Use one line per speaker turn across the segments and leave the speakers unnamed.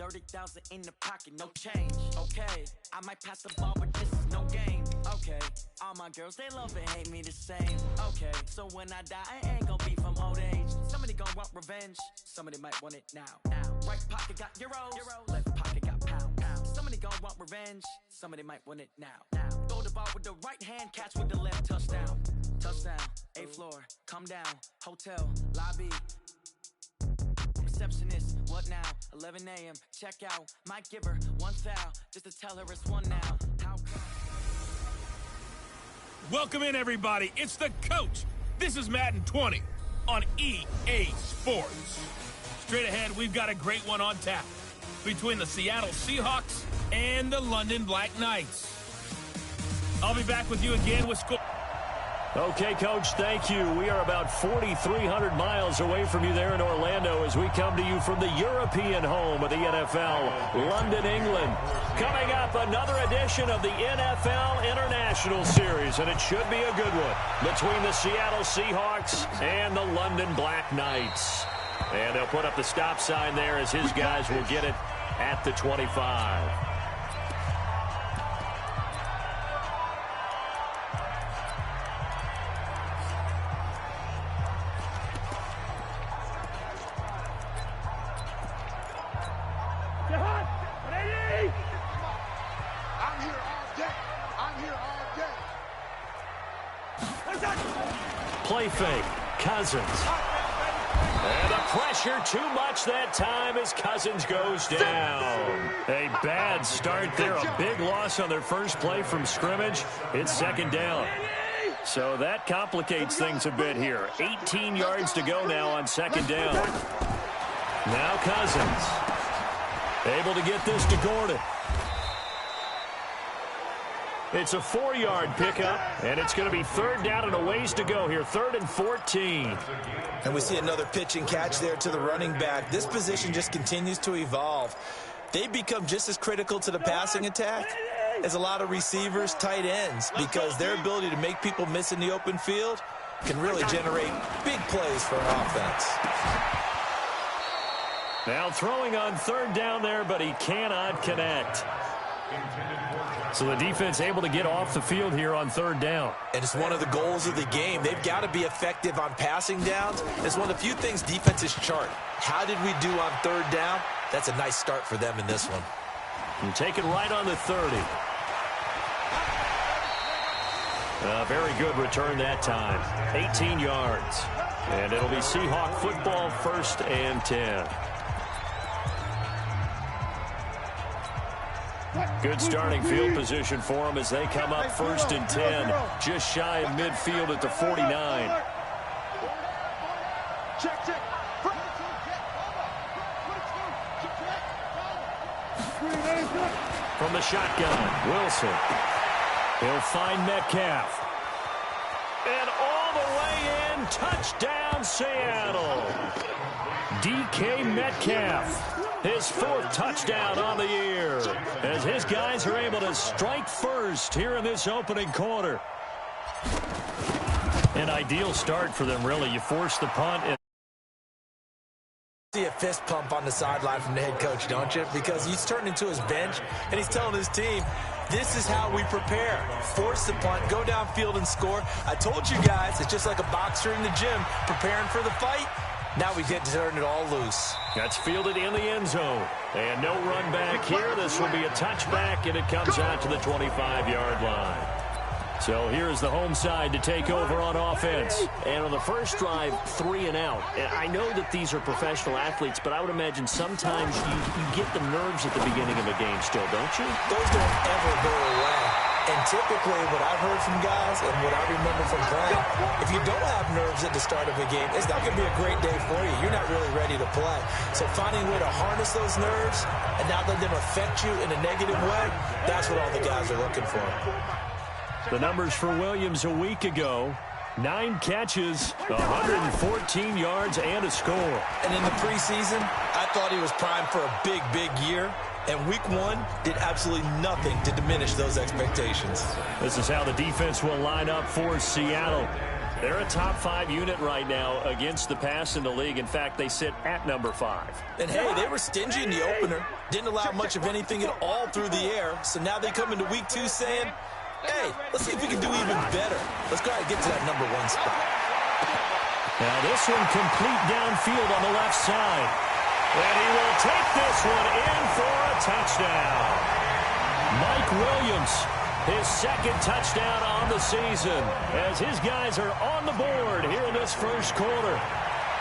30,000 in the pocket, no change. Okay, I might pass the ball, but this is no game. Okay, all my girls, they love and hate me the same. Okay, so when I die, I ain't gonna be from old age. Somebody gonna want revenge, somebody might want it now. Right pocket got euros, left pocket got pounds. Somebody gonna want revenge, somebody might want it now. Throw the ball with the right hand, catch with the left, touchdown. Touchdown, 8th floor, come down, hotel, lobby. Receptionist, what now? 11 a.m., check out. Might give her one foul, just to tell her it's one now. How come?
Welcome in, everybody. It's the coach. This is Madden 20 on EA Sports. Straight ahead, we've got a great one on tap between the Seattle Seahawks and the London Black Knights. I'll be back with you again with score.
Okay, Coach, thank you. We are about 4,300 miles away from you there in Orlando as we come to you from the European home of the NFL, London, England. Coming up, another edition of the NFL International Series, and it should be a good one between the Seattle Seahawks and the London Black Knights. And they'll put up the stop sign there as his guys will get it at the 25. Play fake, Cousins. And the pressure too much that time as Cousins goes down. A bad start there, a big loss on their first play from scrimmage. It's second down. So that complicates things a bit here. 18 yards to go now on second down. Now Cousins. Able to get this to Gordon. It's a 4-yard pickup, and it's going to be third down and a ways to go here. 3rd and 14.
And we see another pitch and catch there to the running back. This position just continues to evolve. They become just as critical to the passing attack as a lot of receivers, tight ends, because their ability to make people miss in the open field can really generate big plays for an offense.
Now throwing on third down there, but he cannot connect. So the defense able to get off the field here on third down.
And it's one of the goals of the game. They've got to be effective on passing downs. It's one of the few things defenses chart. How did we do on third down? That's a nice start for them in this one.
And take it right on the 30. A very good return that time. 18 yards. And it'll be Seahawk football, 1st and 10. Good starting field position for them as they come up 1st and 10. Just shy of midfield at the 49. From the shotgun, Wilson. He'll find Metcalf. And all the way in, touchdown Seattle. DK Metcalf. His 4th touchdown on the year as his guys are able to strike first here in this opening quarter. An ideal start for them, really. You force the punt. And
see a fist pump on the sideline from the head coach, don't you? Because he's turned into his bench, and he's telling his team, this is how we prepare. Force the punt, go downfield and score. I told you guys, it's just like a boxer in the gym preparing for the fight. Now we get to turn it all loose.
That's fielded in the end zone. And no run back here. This will be a touchback, and it comes out to the 25-yard line. So here's the home side to take over on offense.
And on the first drive, 3 and out. I know that these are professional athletes, but I would imagine sometimes you get the nerves at the beginning of a game still, don't you?
Those don't ever go away. And typically what I've heard from guys and what I remember from playing, if you don't have nerves at the start of a game, it's not going to be a great day for you. You're not really ready to play. So finding a way to harness those nerves and not let them affect you in a negative way, that's what all the guys are looking for.
The numbers for Williams a week ago, 9 catches, 114 yards, and a score.
And in the preseason, I thought he was primed for a big, big year. And week 1 did absolutely nothing to diminish those expectations.
This is how the defense will line up for Seattle. They're a top 5 unit right now against the pass in the league. In fact, they sit at number 5.
And hey, they were stingy in the opener. Didn't allow much of anything at all through the air. So now they come into week 2 saying, hey, let's see if we can do even better. Let's go ahead and get to that number 1 spot.
Now this one complete downfield on the left side. And he will take this one in for a touchdown. Mike Williams, his second touchdown on the season, as his guys are on the board here in this first quarter.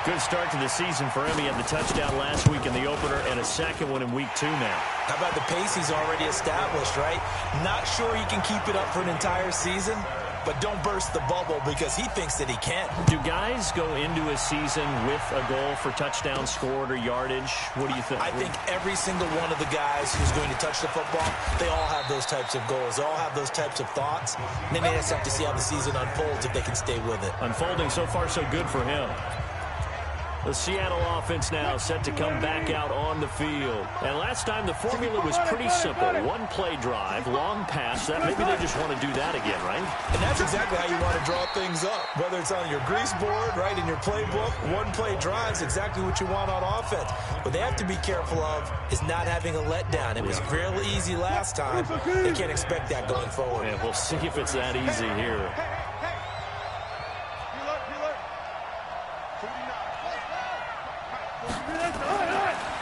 Good start to the season for him. He had the touchdown last week in the opener and a second one in week 2 now.
How about the pace he's already established, right? Not sure he can keep it up for an entire season, but don't burst the bubble because he thinks that he can.
Do guys go into a season with a goal for touchdown scored or yardage? What do you think?
I think every single one of the guys who's going to touch the football, they all have those types of goals. They all have those types of thoughts. And then they just have to see how the season unfolds if they can stay with it. Unfolding so far so good for him.
The Seattle offense now set to come back out on the field. And last time the formula was pretty simple. One play drive, long pass. That maybe they just want to do that again, right?
And that's exactly how you want to draw things up. Whether it's on your grease board, right, in your playbook, one play drive is exactly what you want on offense. What they have to be careful of is not having a letdown. It was fairly easy last time. They can't expect that going forward.
Yeah, we'll see if it's that easy here.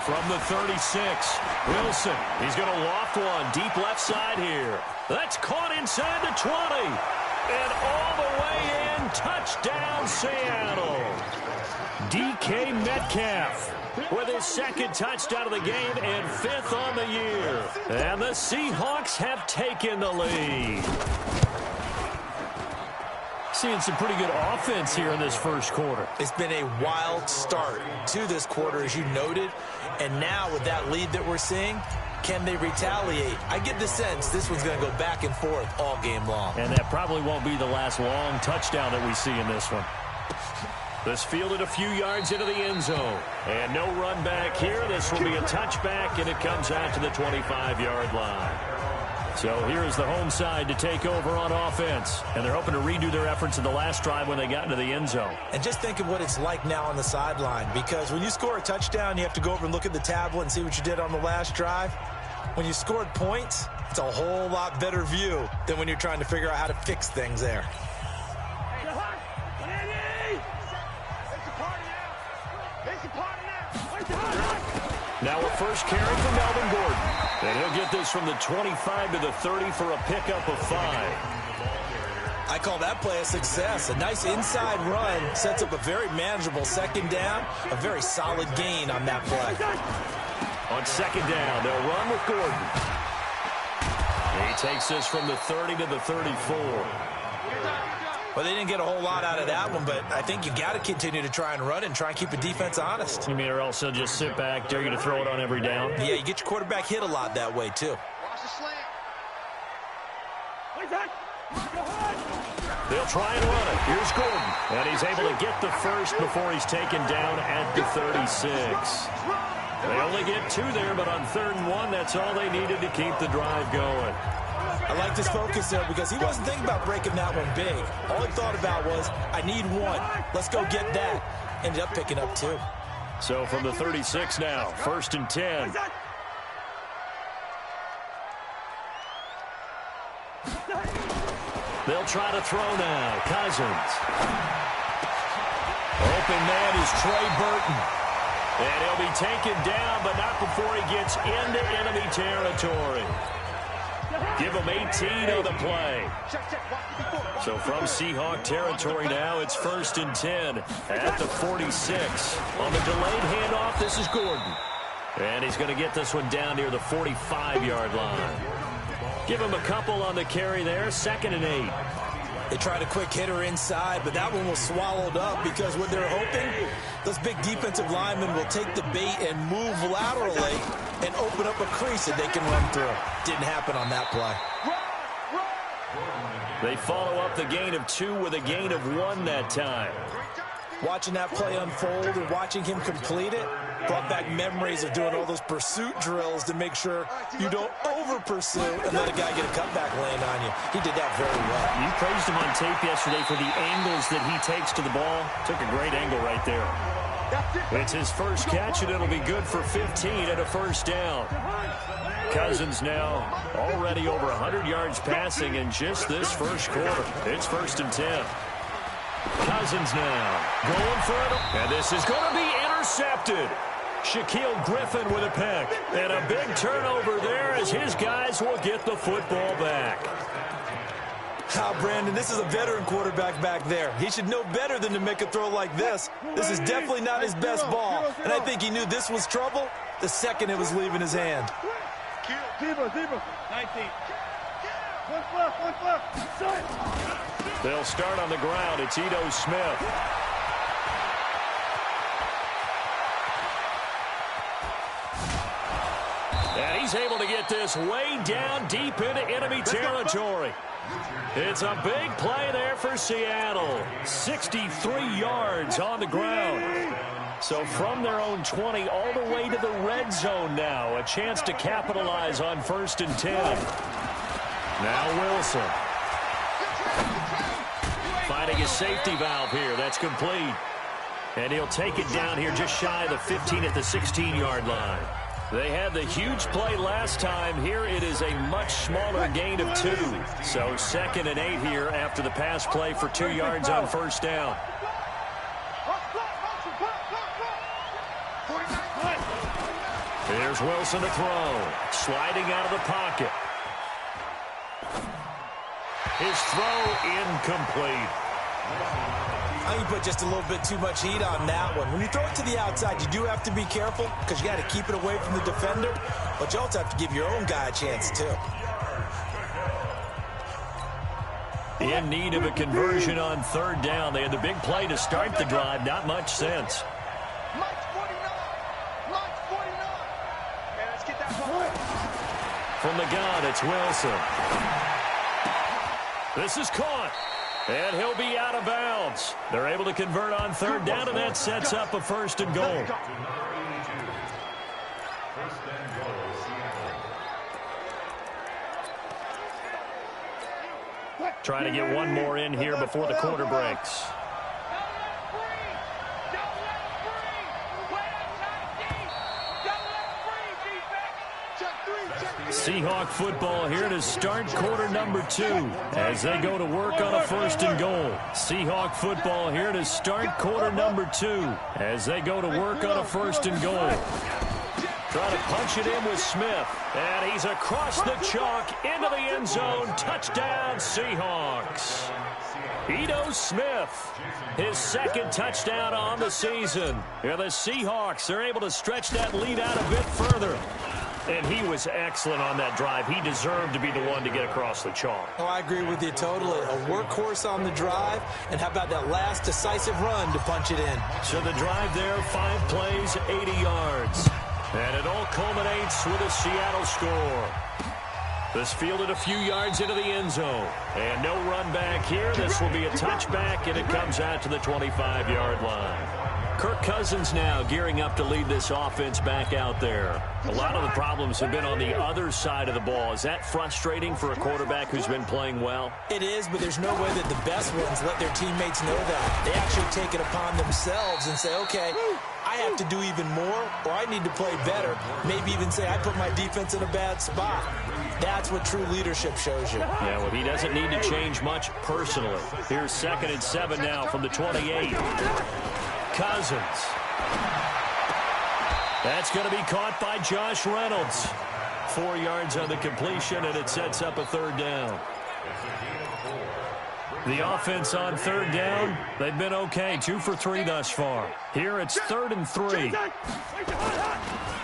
From the 36, Wilson. He's going to loft one deep left side here. That's caught inside the 20. And all the way in, touchdown Seattle. DK Metcalf with his second touchdown of the game and 5th on the year. And the Seahawks have taken the lead. Seeing some pretty good offense here in this first quarter.
It's been a wild start to this quarter, as you noted. And now with that lead that we're seeing, can they retaliate? I get the sense this one's going to go back and forth all game long.
And that probably won't be the last long touchdown that we see in this one. This fielded a few yards into the end zone. And no run back here. This will be a touchback, and it comes out to the 25-yard line. So here's the home side to take over on offense. And they're hoping to redo their efforts in the last drive when they got into the end zone.
And just think of what it's like now on the sideline. Because when you score a touchdown, you have to go over and look at the tablet and see what you did on the last drive. When you scored points, it's a whole lot better view than when you're trying to figure out how to fix things there.
Now a first carry for Melvin Gordon. And he'll get this from the 25 to the 30 for a pickup of 5.
I call that play a success. A nice inside run sets up a very manageable second down. A very solid gain on that play.
On second down, they'll run with Gordon. He takes this from the 30 to the 34.
Well, they didn't get a whole lot out of that one, but I think you got to continue to try and run and try and keep the defense honest.
You mean, or else they'll just sit back, dare you to throw it on every down?
Yeah, you get your quarterback hit a lot that way, too.
They'll try and run it. Here's Gordon. And he's able to get the first before he's taken down at the 36. They only get 2 there, but on 3rd and 1, that's all they needed to keep the drive going.
I like this focus there because he wasn't thinking about breaking that one big. All he thought about was, I need 1. Let's go get that. Ended up picking up 2.
So from the 36 now, 1st and 10. They'll try to throw now. Cousins. Open man is Trey Burton. And he'll be taken down, but not before he gets into enemy territory. Give him 18 on the play. So from Seahawk territory now, it's 1st and 10 at the 46. On the delayed handoff, this is Gordon. And he's going to get this one down near the 45-yard line. Give him a couple on the carry there, 2nd and 8.
They tried a quick hitter inside, but that one was swallowed up because what they're hoping, those big defensive linemen will take the bait and move laterally and open up a crease that they can run through. Didn't happen on that play.
They follow up the gain of 2 with a gain of 1 that time.
Watching that play unfold and watching him complete it, Brought back memories of doing all those pursuit drills to make sure you don't over-pursue and let a guy get a cutback land on you. He did that very well.
You praised him on tape yesterday for the angles that he takes to the ball. Took a great angle right there. It's his first catch, and it'll be good for 15 and a first down. Cousins now already over 100 yards passing in just this first quarter. It's 1st and 10. Cousins now going for it, and this is going to be intercepted. Shaquille Griffin with a pick, and a big turnover there as his guys will get the football back.
Brandon, this is a veteran quarterback back there. He should know better than to make a throw like this. This is definitely not his best ball, and I think he knew this was trouble the second it was leaving his hand.
Deeper. 19. One left.
They'll start on the ground. It's Ito Smith. And he's able to get this way down deep into enemy territory. It's a big play there for Seattle. 63 yards on the ground. So from their own 20 all the way to the red zone now. A chance to capitalize on 1st and 10. Now Wilson. Finding a safety valve here. That's complete. And he'll take it down here just shy of the 15 at the 16-yard line. They had the huge play last time. Here it is a much smaller gain of 2. So 2nd and 8 here after the pass play for 2 yards on 1st down. Here's Wilson to throw. Sliding out of the pocket. His throw incomplete.
I think you put just a little bit too much heat on that one. When you throw it to the outside, you do have to be careful because you got to keep it away from the defender, but you also have to give your own guy a chance too.
In need of a conversion on 3rd down. They had the big play to start the drive. Not much sense. From the gun, it's Wilson. This is caught. And he'll be out of bounds. They're able to convert on 3rd down, and that sets up a 1st and goal. Trying to get one more in here before the quarter breaks. Seahawk football here to start quarter number 2 as they go to work on a 1st and goal. Seahawk football here to start quarter number 2 as they go to work on a 1st and goal. Trying to punch it in with Smith, and he's across the chalk into the end zone. Touchdown, Seahawks. Ito Smith, his 2nd touchdown on the season. Here the Seahawks are able to stretch that lead out a bit further. And he was excellent on that drive. He deserved to be the one to get across the chalk.
Oh, I agree with you totally. A workhorse on the drive, and how about that last decisive run to punch it in?
So the drive there, 5 plays, 80 yards. And it all culminates with a Seattle score. This fielded a few yards into the end zone. And no run back here. This will be a touchback, and it comes out to the 25-yard line. Kirk Cousins now gearing up to lead this offense back out there. A lot of the problems have been on the other side of the ball. Is that frustrating for a quarterback who's been playing well?
It is, but there's no way that the best ones let their teammates know that. They actually take it upon themselves and say, okay, I have to do even more, or I need to play better. Maybe even say, I put my defense in a bad spot. That's what true leadership shows you.
Yeah, well, he doesn't need to change much personally. Here's 2nd and 7 now from the 28. Cousins. That's going to be caught by Josh Reynolds. 4 yards on the completion, and it sets up a 3rd down. The offense on 3rd down, they've been okay. 2 for 3 thus far. Here it's 3rd and 3.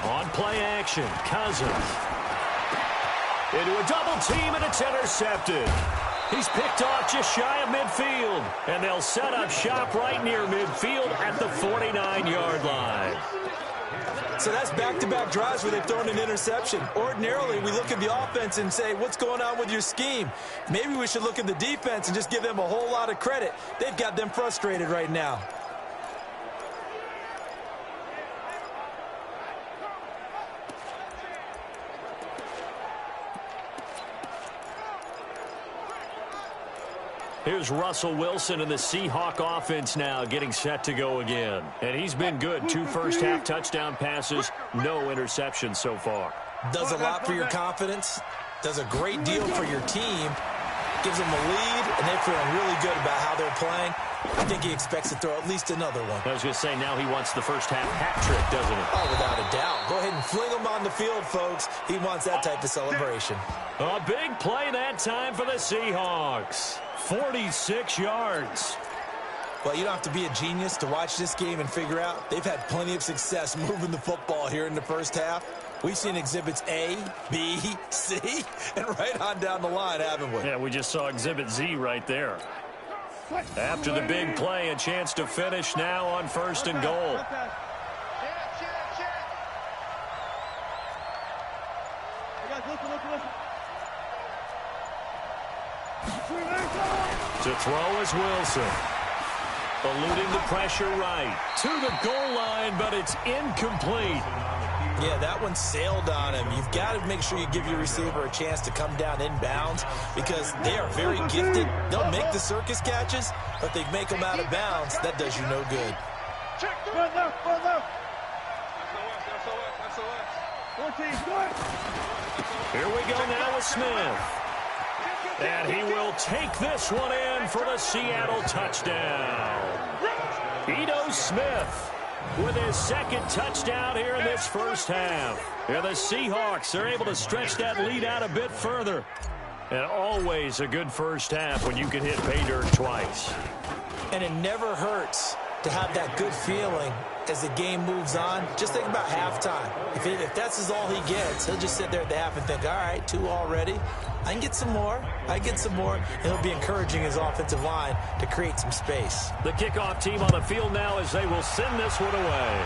On play action, Cousins. Into a double team, and it's intercepted. He's picked off just shy of midfield, and they'll set up shop right near midfield at the 49-yard line.
So that's back-to-back drives where they've thrown an interception. Ordinarily, we look at the offense and say, what's going on with your scheme? Maybe we should look at the defense and just give them a whole lot of credit. They've got them frustrated right now.
Here's Russell Wilson and the Seahawk offense now getting set to go again. And he's been good. 2 first-half touchdown passes, no interceptions so far.
Does a lot for your confidence. Does a great deal for your team. Gives them a lead, and they're feeling really good about how they're playing. I think he expects to throw at least another one.
I was going to say, now he wants the first-half hat trick, doesn't he?
Oh, without a doubt. Go ahead and fling him on the field, folks. He wants that type of celebration.
A big play that time for the Seahawks. 46 yards.
Well, you don't have to be a genius to watch this game and figure out they've had plenty of success moving the football here in the first half. We've seen exhibits A, B, C, and right on down the line, haven't we?
Yeah, we just saw exhibit Z right there. After the big play, a chance to finish now on 1st and goal. To throw is Wilson. Eluding the pressure right. To the goal line, but it's incomplete.
Yeah, that one sailed on him. You've got to make sure you give your receiver a chance to come down inbounds because they are very gifted. They'll make the circus catches, but they make them out of bounds. That does you no good.
Here we go now with Smith. And he will take this one in for the Seattle touchdown. Ito Smith with his 2nd touchdown here in this first half. Here the Seahawks are able to stretch that lead out a bit further. And always a good first half when you can hit pay dirt twice.
And it never hurts to have that good feeling as the game moves on. Just think about halftime. If that's all he gets, he'll just sit there at the half and think, all right, 2 already. I can get some more. And he'll be encouraging his offensive line to create some space.
The kickoff team on the field now as they will send this one away.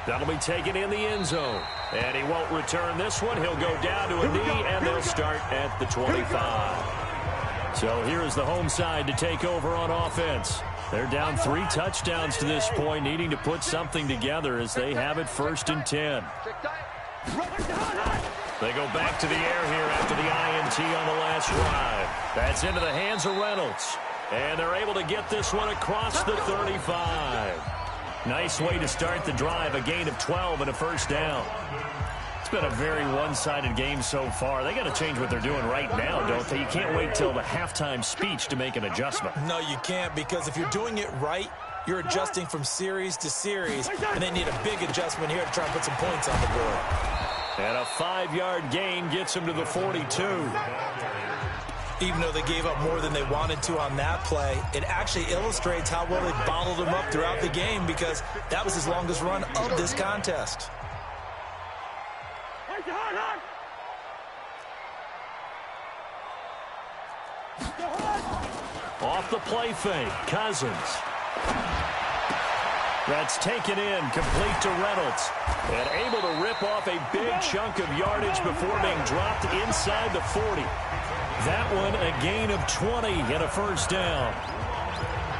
That'll be taken in the end zone. And he won't return this one. He'll go down to a knee, and they'll start at the 25. So here is the home side to take over on offense. They're down 3 touchdowns to this point, needing to put something together as they have it 1st and 10. They go back to the air here after the INT on the last drive. That's into the hands of Reynolds. And they're able to get this one across the 35. Nice way to start the drive, a gain of 12 and a first down. It's been a very one-sided game so far. They got to change what they're doing right now, don't they? You can't wait till the halftime speech to make an adjustment.
No, you can't, because if you're doing it right, you're adjusting from series to series, and they need a big adjustment here to try and put some points on the board.
And a 5-yard gain gets them to the 42.
Even though they gave up more than they wanted to on that play, it actually illustrates how well they bottled them up throughout the game, because that was his longest run of this contest.
Off the play fake, Cousins. That's taken in, complete to Reynolds. And able to rip off a big chunk of yardage before being dropped inside the 40. That one a gain of 20 and a first down.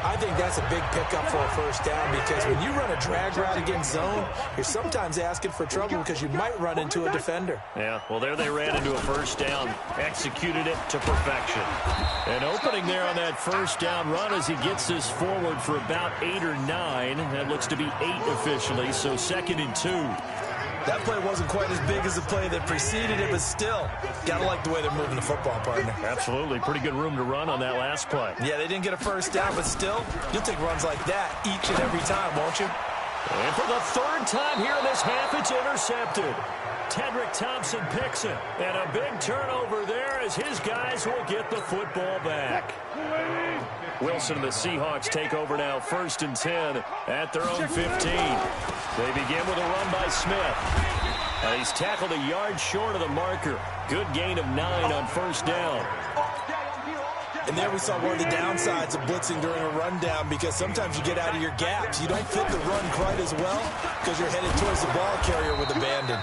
I think that's a big pickup for a first down, because when you run a drag route against zone, you're sometimes asking for trouble because you might run into a defender.
Yeah, well, there they ran into a first down, executed it to perfection. An opening there on that first down run as he gets this forward for about 8 or 9. That looks to be 8 officially, so 2nd and 2.
That play wasn't quite as big as the play that preceded it, but still, gotta like the way they're moving the football, partner.
Absolutely. Pretty good room to run on that last play.
Yeah, they didn't get a first down, but still, you'll take runs like that each and every time, won't you?
And for the 3rd time here in this half, it's intercepted. Tedrick Thompson picks it. And a big turnover there as his guys will get the football back. Wilson and the Seahawks take over now, 1st and 10 at their own 15. They begin with a run by Smith. And he's tackled a yard short of the marker. Good gain of 9 on first down.
And there we saw one of the downsides of blitzing during a rundown, because sometimes you get out of your gaps. You don't fit the run quite as well because you're headed towards the ball carrier with abandon.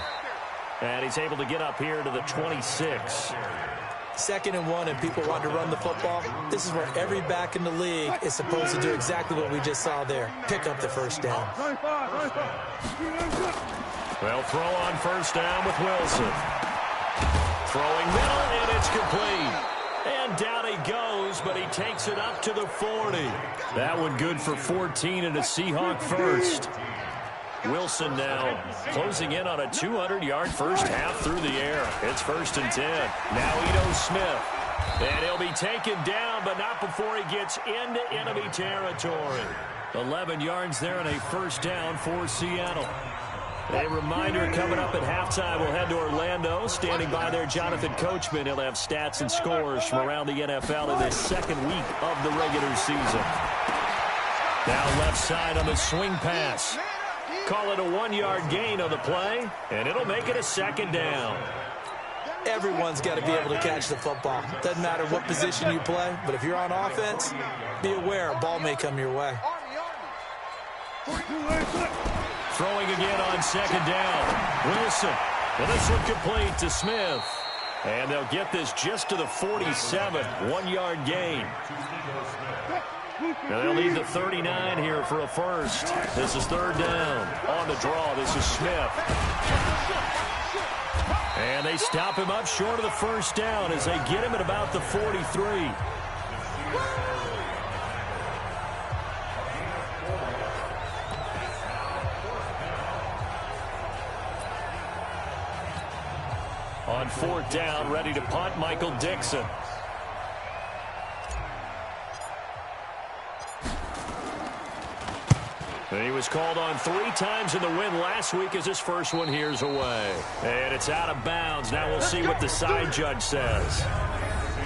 And he's able to get up here to the 26.
2nd and 1, and people want to run the football. This is where every back in the league is supposed to do exactly what we just saw there. Pick up the first down.
Well, throw on first down with Wilson. Throwing middle, and it's complete. And down he goes, but he takes it up to the 40. That one good for 14 and a Seahawk first. Wilson now closing in on a 200-yard first half through the air. It's 1st and 10. Now Ito Smith. And he'll be taken down, but not before he gets into enemy territory. 11 yards there and a first down for Seattle. A reminder coming up at halftime, we'll head to Orlando. Standing by there, Jonathan Coachman. He'll have stats and scores from around the NFL in this second week of the regular season. Now left side on the swing pass. Call it a 1-yard gain on the play, and it'll make it a 2nd down.
Everyone's got to be able to catch the football. Doesn't matter what position you play, but if you're on offense, be aware a ball may come your way.
Throwing again on 2nd down. Wilson. And this one complete to Smith. And they'll get this just to the 47. 1-yard gain. And they'll need the 39 here for a first. This is 3rd down. On the draw, this is Smith. And they stop him up short of the first down as they get him at about the 43. On 4th down, ready to punt, Michael Dixon. He was called on 3 times in the win last week as his first one here's away. And it's out of bounds. Now we'll see what the side judge says.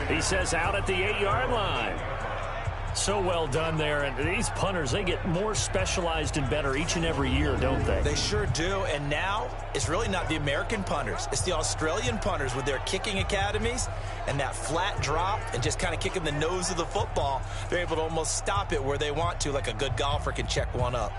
He says out at the 8-yard line. So well done there. And these punters, they get more specialized and better each and every year, don't they?
They sure do. And now it's really not the American punters. It's the Australian punters with their kicking academies and that flat drop and just kind of kicking the nose of the football. They're able to almost stop it where they want to, like a good golfer can check one up.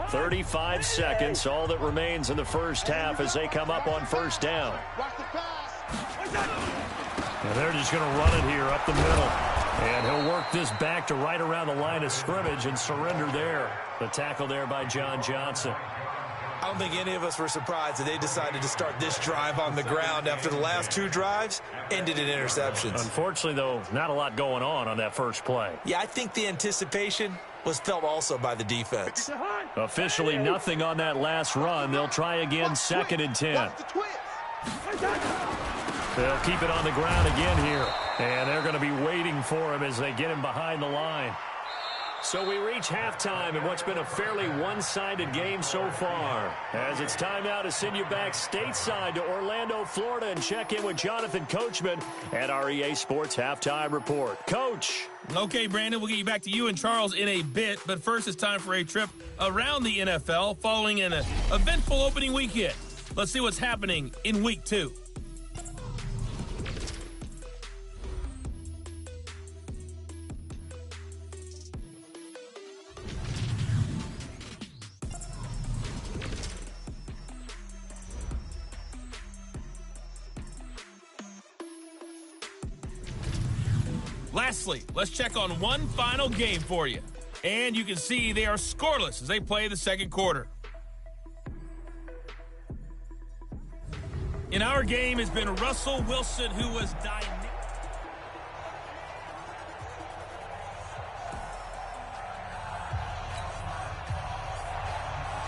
"35 seconds, all that remains in the first half as they come up on 1st down. And they're just going to run it here up the middle. And he'll work this back to right around the line of scrimmage and surrender there. The tackle there by John Johnson.
I don't think any of us were surprised that they decided to start this drive on the ground after the last 2 drives ended in interceptions.
Unfortunately, though, not a lot going on that first play.
Yeah, I think the anticipation was felt also by the defense.
Officially nothing on that last run. They'll try again 2nd and 10. They'll keep it on the ground again here. And they're going to be waiting for him as they get him behind the line. So we reach halftime in what's been a fairly one-sided game so far. As it's time now to send you back stateside to Orlando, Florida, and check in with Jonathan Coachman at our EA Sports Halftime Report. Coach.
Okay, Brandon, we'll get you back to you and Charles in a bit. But first, it's time for a trip around the NFL following an eventful opening weekend. Let's see what's happening in Week 2. Lastly, let's check on one final game for you. And you can see they are scoreless as they play the second quarter. In our game has been Russell Wilson, who was dynamic.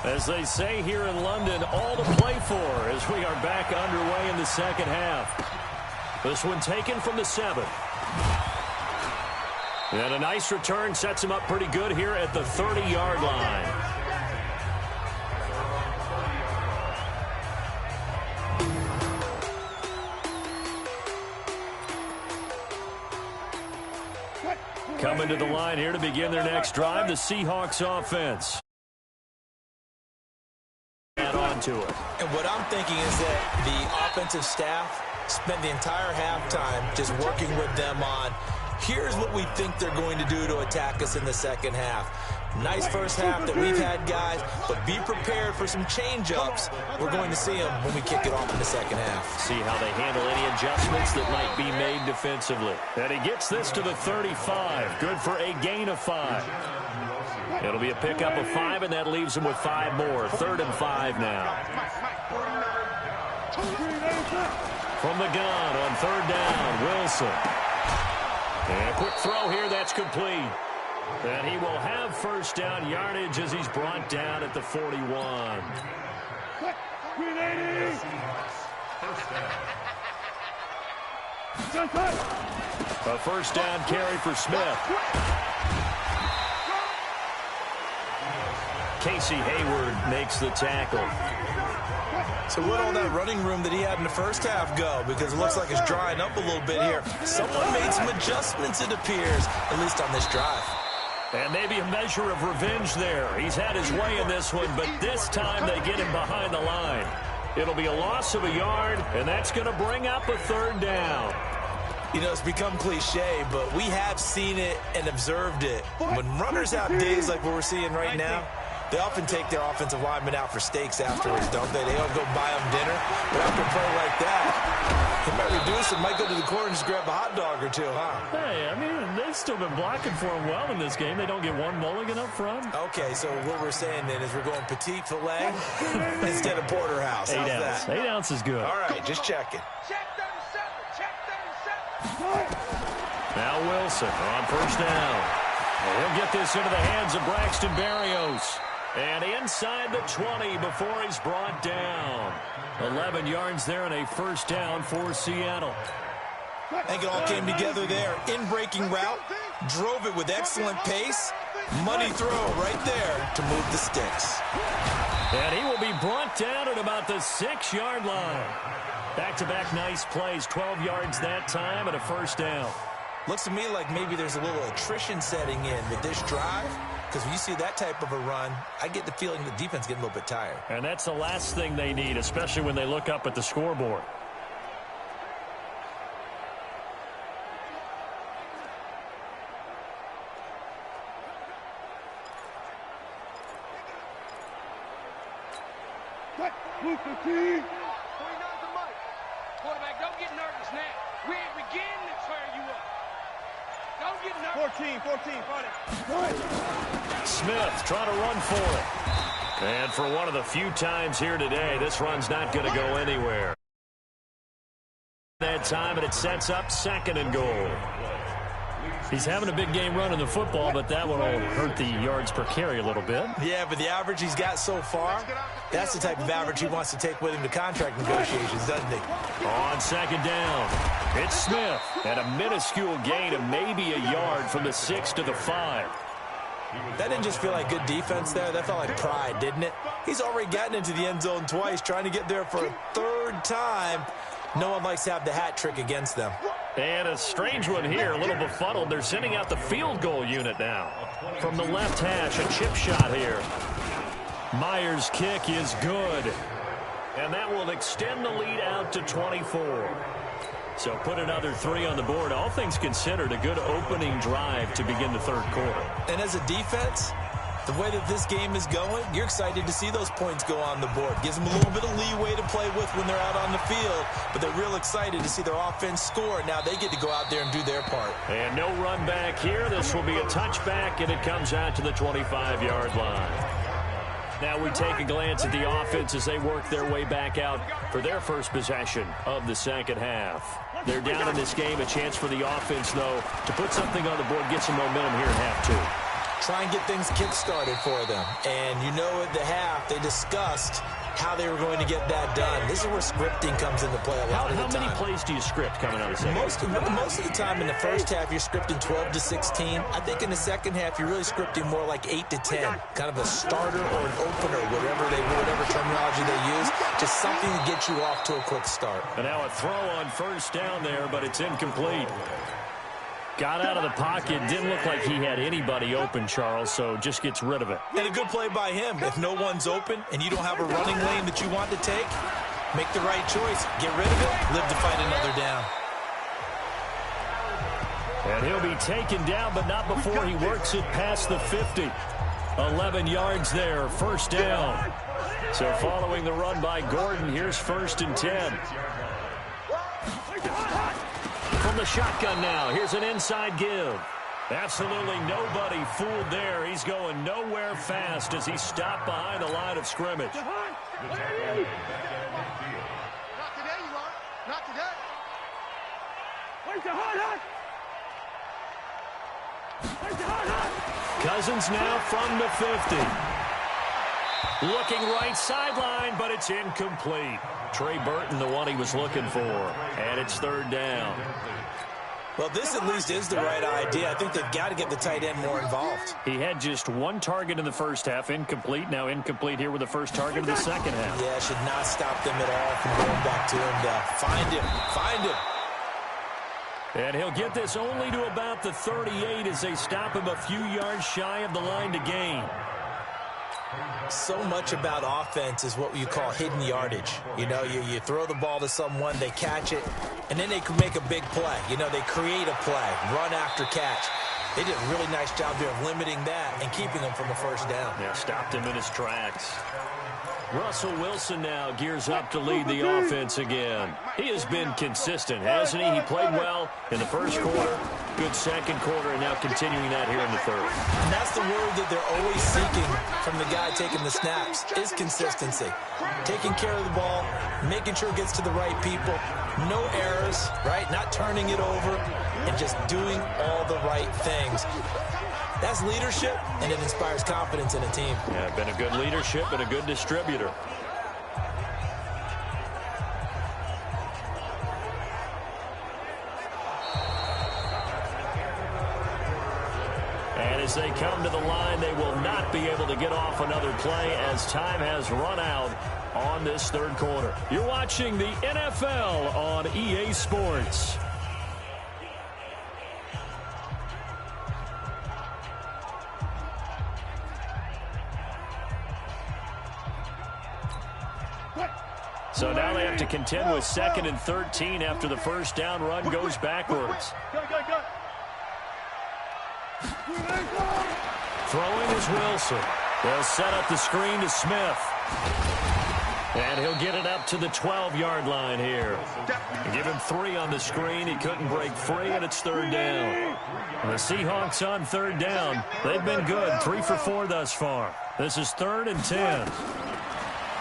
As they say here in London, all to play for as we are back underway in the second half. This one taken from the 7. And a nice return sets him up pretty good here at the 30-yard line. Coming to the line here to begin their next drive, the Seahawks offense. Add on to it.
And what I'm thinking is that the offensive staff spent the entire halftime just working with them on, here's what we think they're going to do to attack us in the second half. Nice first half that we've had, guys, but be prepared for some change-ups. We're going to see them when we kick it off in the second half.
See how they handle any adjustments that might be made defensively. And he gets this to the 35. Good for a gain of 5. It'll be a pickup of 5, and that leaves him with 5 more. 3rd and 5 now. From the gun on 3rd down, Wilson. And a quick throw here, that's complete. And he will have 1st down yardage as he's brought down at the 41. A 1st down carry for Smith. Casey Hayward makes the tackle.
So where'd all that running room that he had in the first half go? Because it looks like it's drying up a little bit here. Someone made some adjustments, it appears, at least on this drive.
And maybe a measure of revenge there. He's had his way in this one, but this time they get him behind the line. It'll be a loss of a yard, and that's going to bring up a 3rd down.
You know, it's become cliche, but we have seen it and observed it. When runners have days like what we're seeing right now, they often take their offensive linemen out for steaks afterwards, don't they? They don't go buy them dinner. But after a play like that, he might reduce it, might go to the corner and just grab a hot dog or two, huh?
Hey, I mean, they've still been blocking for him well in this game. They don't get one mulligan up front.
Okay, so what we're saying then is we're going petite filet instead of porterhouse. How's
8 ounce.
that?
8 ounce is good.
All right, just checking.
Check 37. Check 37.
Now Wilson on 1st down. And he'll get this into the hands of Braxton Berrios. And inside the 20 before he's brought down. 11 yards there and a 1st down for Seattle.
I think it all came together there. In-breaking route, drove it with excellent pace. Money throw right there to move the sticks.
And he will be brought down at about the 6-yard line. Back-to-back nice plays, 12 yards that time and a 1st down.
Looks to me like maybe there's a little attrition setting in with this drive. Because when you see that type of a run, I get the feeling the defense getting a little bit tired.
And that's the last thing they need, especially when they look up at the scoreboard.
Move the team.
Quarterback, don't get nervous now. We ain't beginning to turn you up. Don't get nervous.
14, fight it.
Smith trying to run for it. And for one of the few times here today, this run's not going to go anywhere. That time, and it sets up 2nd and goal. He's having a big game running the football, but that one will hurt the yards per carry a little bit.
Yeah, but the average he's got so far, that's the type of average he wants to take with him to contract negotiations, doesn't he?
On 2nd down, it's Smith. And a minuscule gain of maybe a yard from the 6 to the 5.
That didn't just feel like good defense there. That felt like pride, didn't it? He's already gotten into the end zone twice, trying to get there for a 3rd time. No one likes to have the hat trick against them.
And a strange one here, a little befuddled. They're sending out the field goal unit now. From the left hash, a chip shot here. Myers' kick is good. And that will extend the lead out to 24. So put another 3 on the board. All things considered, a good opening drive to begin the 3rd quarter.
And as a defense, the way that this game is going, you're excited to see those points go on the board. Gives them a little bit of leeway to play with when they're out on the field, but they're real excited to see their offense score. Now they get to go out there and do their part.
And no run back here. This will be a touchback, and it comes out to the 25-yard line. Now we take a glance at the offense as they work their way back out for their first possession of the 2nd half. They're down in this game. A chance for the offense, though, to put something on the board, get some momentum here in half 2.
Try and get things kick-started for them. And you know at the half, they discussed how they were going to get that done. This is where scripting comes into play a lot of the time.
How many plays do you script coming out of the second?
Most of the time in the first half, you're scripting 12 to 16. I think in the second half, you're really scripting more like 8 to 10. Kind of a starter or an opener, whatever terminology they use. Just something to get you off to a quick start.
And now a throw on 1st down there, but it's incomplete. Got out of the pocket. Didn't look like he had anybody open, Charles, so just gets rid of it.
And a good play by him. If no one's open and you don't have a running lane that you want to take, make the right choice. Get rid of it. Live to fight another down.
And he'll be taken down, but not before he works it past the 50. 11 yards there, 1st down. So following the run by Gordon, here's 1st and 10. From the shotgun now, here's an inside give. Absolutely nobody fooled there. He's going nowhere fast as he stopped behind the line of scrimmage.
Not today, you are. Not today. Where's the hot? Where's the hot?
Cousins now from the 50. Looking right sideline, but it's incomplete. Trey Burton, the one he was looking for. And it's third down.
Well, this at least is the right idea. I think they've got to get the tight end more involved.
He had just one target in the first half, incomplete. Now incomplete here with the first target of the second half.
Yeah, should not stop them at all from going back to him to find him.
And he'll get this only to about the 38 as they stop him a few yards shy of the line to gain.
So much about offense is what you call hidden yardage. You know, you throw the ball to someone, they catch it, and then they can make a big play. You know, they create a play, run after catch. They did a really nice job there of limiting that and keeping him from a first down.
Yeah, stopped him in his tracks. Russell Wilson now gears up to lead the offense again. He has been consistent, hasn't he? He played well in the first quarter, good second quarter, and now continuing that here in the third.
And that's the word that they're always seeking from the guy taking the snaps, is consistency. Taking care of the ball, making sure it gets to the right people, no errors, right? Not turning it over, and just doing all the right things. That's leadership, and it inspires confidence in a team.
Yeah, been a good leadership and a good distributor. And as they come to the line, they will not be able to get off another play as time has run out on this third quarter. You're watching the NFL on EA Sports. So now they have to contend with 2nd and 13 after the first down run goes backwards. Throwing is Wilson. They'll set up the screen to Smith. And he'll get it up to the 12-yard line here. Give him 3 on the screen. He couldn't break free, and it's third down. And the Seahawks on third down. They've been good, 3 for 4 thus far. This is 3rd and 10.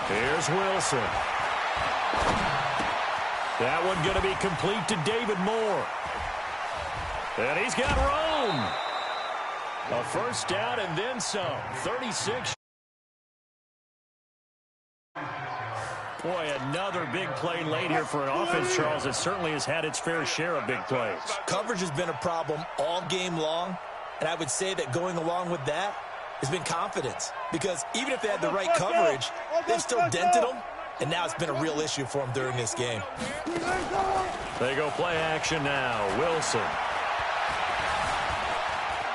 Here's Wilson. That one going to be complete to David Moore. And he's got Rome. A first down and then some. 36. Boy, another big play late here for an offense, Charles, that certainly has had its fair share of big plays.
Coverage has been a problem all game long, and I would say that going along with that has been confidence. Because even if they had the right coverage, they've still dented them, and now it's been a real issue for them during this game.
They go play action now. Wilson.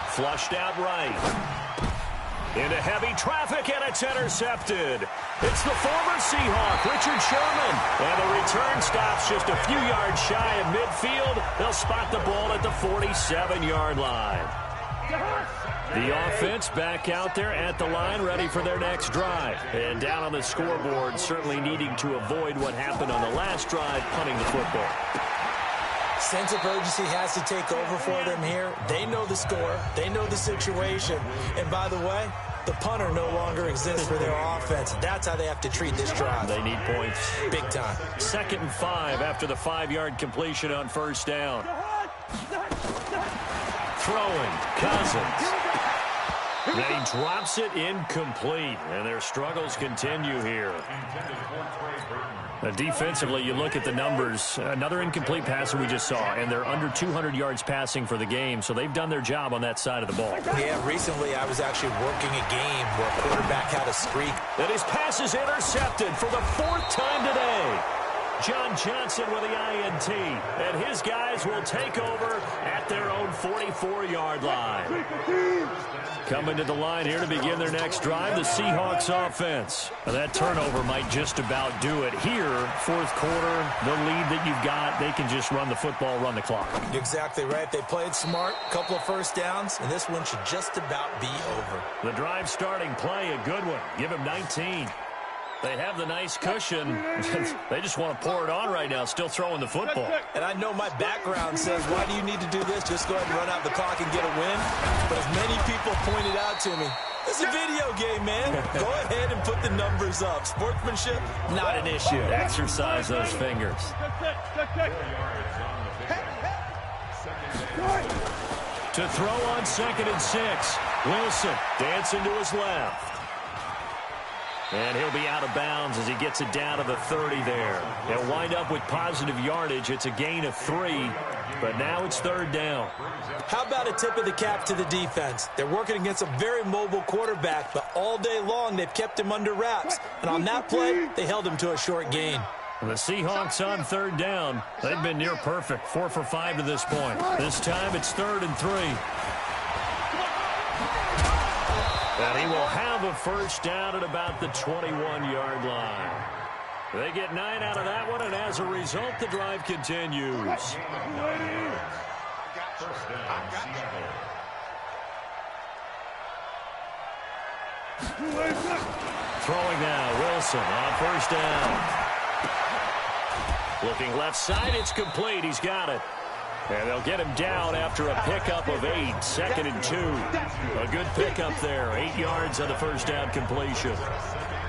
Flushed out right. Into heavy traffic, and it's intercepted. It's the former Seahawk, Richard Sherman. And the return stops just a few yards shy of midfield. They'll spot the ball at the 47-yard line. The offense back out there at the line, ready for their next drive. And down on the scoreboard, certainly needing to avoid what happened on the last drive, punting the football.
Sense of urgency has to take over for them here. They know the score. They know the situation. And by the way, the punter no longer exists for their offense. That's how they have to treat this drive.
They need points.
Big time.
2nd and 5 after the 5-yard completion on first down. Throwing. Cousins. And he drops it incomplete. And their struggles continue here. Defensively, you look at the numbers. Another incomplete pass that we just saw, and they're under 200 yards passing for the game, so they've done their job on that side of the ball.
Yeah, recently I was actually working a game where a quarterback had a streak.
And his pass is intercepted for the 4th time today. John Johnson with the INT, and his guys will take over at their own 44-yard line. Coming to the line here to begin their next drive, the Seahawks offense. Now that turnover might just about do it here. 4th quarter, the lead that you've got, they can just run the football, run the clock.
Exactly right. They played smart, couple of first downs, and this one should just about be over.
The drive starting play, a good one. Give him 19. They have the nice cushion. They just want to pour it on right now, still throwing the football.
And I know my background says, why do you need to do this? Just go ahead and run out the clock and get a win. But as many people pointed out to me, it's a video game, man. Go ahead and put the numbers up. Sportsmanship, not an issue.
Exercise those fingers. To throw on 2nd and 6. Wilson dancing to his left. And he'll be out of bounds as he gets it down to the 30 there. He'll wind up with positive yardage. It's a gain of 3, but now it's 3rd down.
How about a tip of the cap to the defense? They're working against a very mobile quarterback, but all day long they've kept him under wraps. And on that play, they held him to a short gain.
The Seahawks on 3rd down. They've been near perfect, 4 for 5 to this point. This time it's 3rd and 3. And he will have a first down at about the 21-yard line. They get 9 out of that one, and as a result, the drive continues. Throwing now, Wilson on 1st down. Looking left side, it's complete. He's got it. And they'll get him down after a pickup of 8, 2nd and 2. A good pickup there, 8 yards on the first down completion.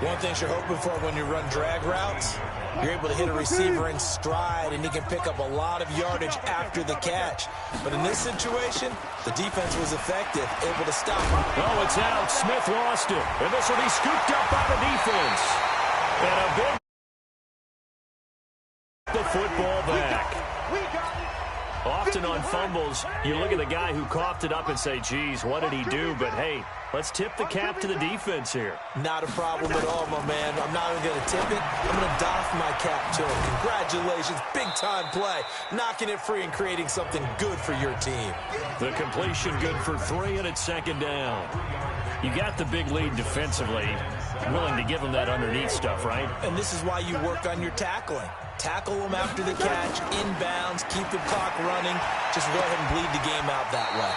One thing you're hoping for when you run drag routes, you're able to hit a receiver in stride, and he can pick up a lot of yardage after the catch. But in this situation, the defense was effective, able to stop him.
Oh, it's out. Smith lost it. And this will be scooped up by the defense. And a big the football back. Often on fumbles, you look at the guy who coughed it up and say, geez, what did he do? But, hey, let's tip the cap to the defense here.
Not a problem at all, my man. I'm not even going to tip it. I'm going to doff my cap to him. Congratulations. Big-time play. Knocking it free and creating something good for your team.
The completion good for 3, and it's 2nd down. You got the big lead defensively. Willing to give him that underneath stuff, right?
And this is why you work on your tackling. Tackle them after the catch, inbounds, keep the clock running. Just go ahead and bleed the game out that way.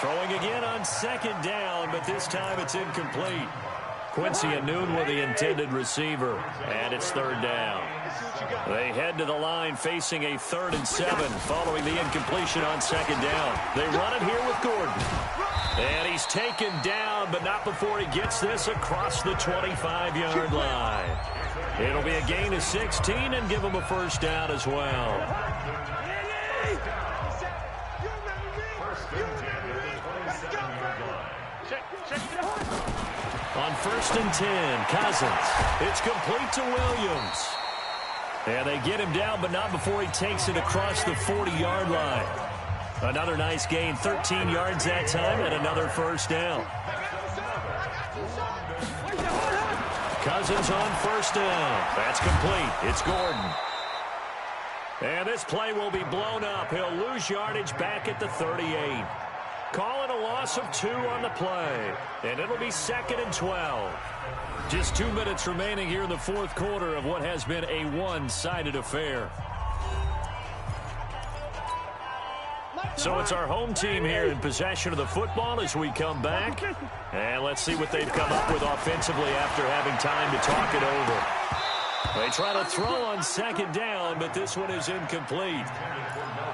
Throwing again on 2nd down, but this time it's incomplete. Quincy Anoon with the intended receiver, and it's 3rd down. They head to the line facing a 3rd and 7 following the incompletion on 2nd down. They run it here with Gordon. And he's taken down, but not before he gets this across the 25-yard line. It'll be a gain of 16 and give him a first down as well. On 1st and 10, Cousins. It's complete to Williams. And they get him down, but not before he takes it across the 40-yard line. Another nice gain, 13 yards that time, and another first down. Cousins on 1st down. That's complete. It's Gordon. And this play will be blown up. He'll lose yardage back at the 38. Calling a loss of 2 on the play. And it'll be 2nd and 12. Just 2 minutes remaining here in the 4th quarter of what has been a one-sided affair. So it's our home team here in possession of the football as we come back. And let's see what they've come up with offensively after having time to talk it over. They try to throw on 2nd down, but this one is incomplete.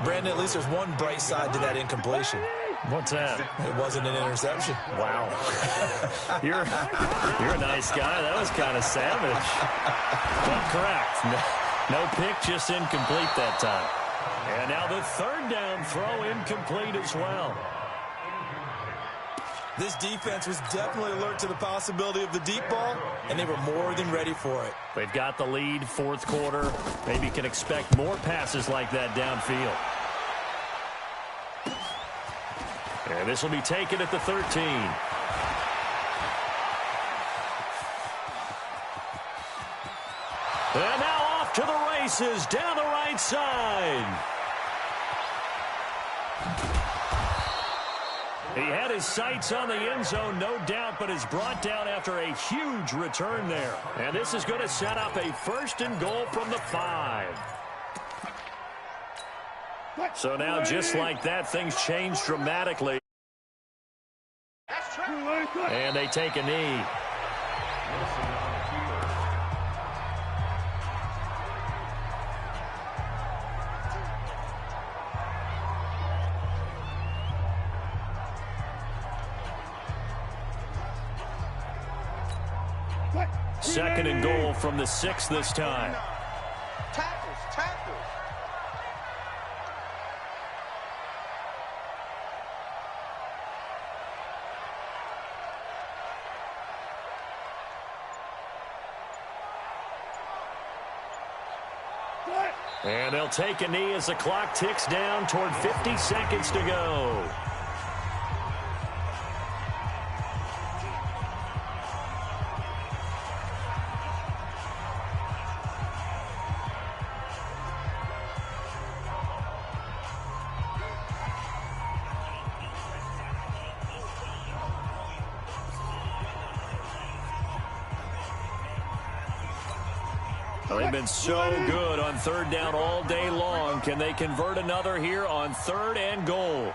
Brandon, at least there's one bright side to that incompletion.
What's that?
It wasn't an interception.
Wow. You're a nice guy. That was kind of savage. But correct. No pick, just incomplete that time. And now the 3rd down throw incomplete as well.
This defense was definitely alert to the possibility of the deep ball, and they were more than ready for it.
They've got the lead, 4th quarter. Maybe you can expect more passes like that downfield. And this will be taken at the 13. And now off to the races down the right side. He had his sights on the end zone, no doubt, but is brought down after a huge return there. And this is going to set up a 1st and goal from the 5. So now, just like that, things change dramatically. And they take a knee. Second and goal from the 6 this time.
Tackles, tackles.
And they'll take a knee as the clock ticks down toward 50 seconds to go. They've been so good on third down all day long. Can they convert another here on 3rd and goal?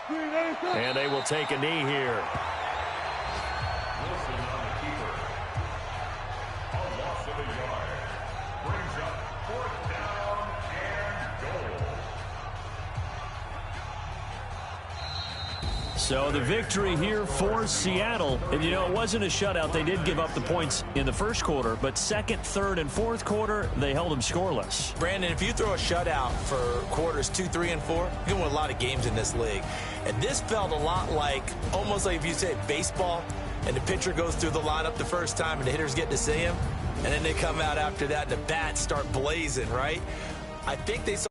And they will take a knee here.
Wilson on the keeper. A loss of a yard. Brings up 4th down and goal.
So the victory here for Seattle. And, you know, it wasn't a shutout. They did give up the points in the first quarter, but second, third, and fourth quarter, they held them scoreless.
Brandon, if you throw a shutout for quarters 2, 3, and 4, you can win a lot of games in this league. And this felt a lot like, almost like if you say baseball, and the pitcher goes through the lineup the first time and the hitters get to see him, and then they come out after that and the bats start blazing, right? I think they saw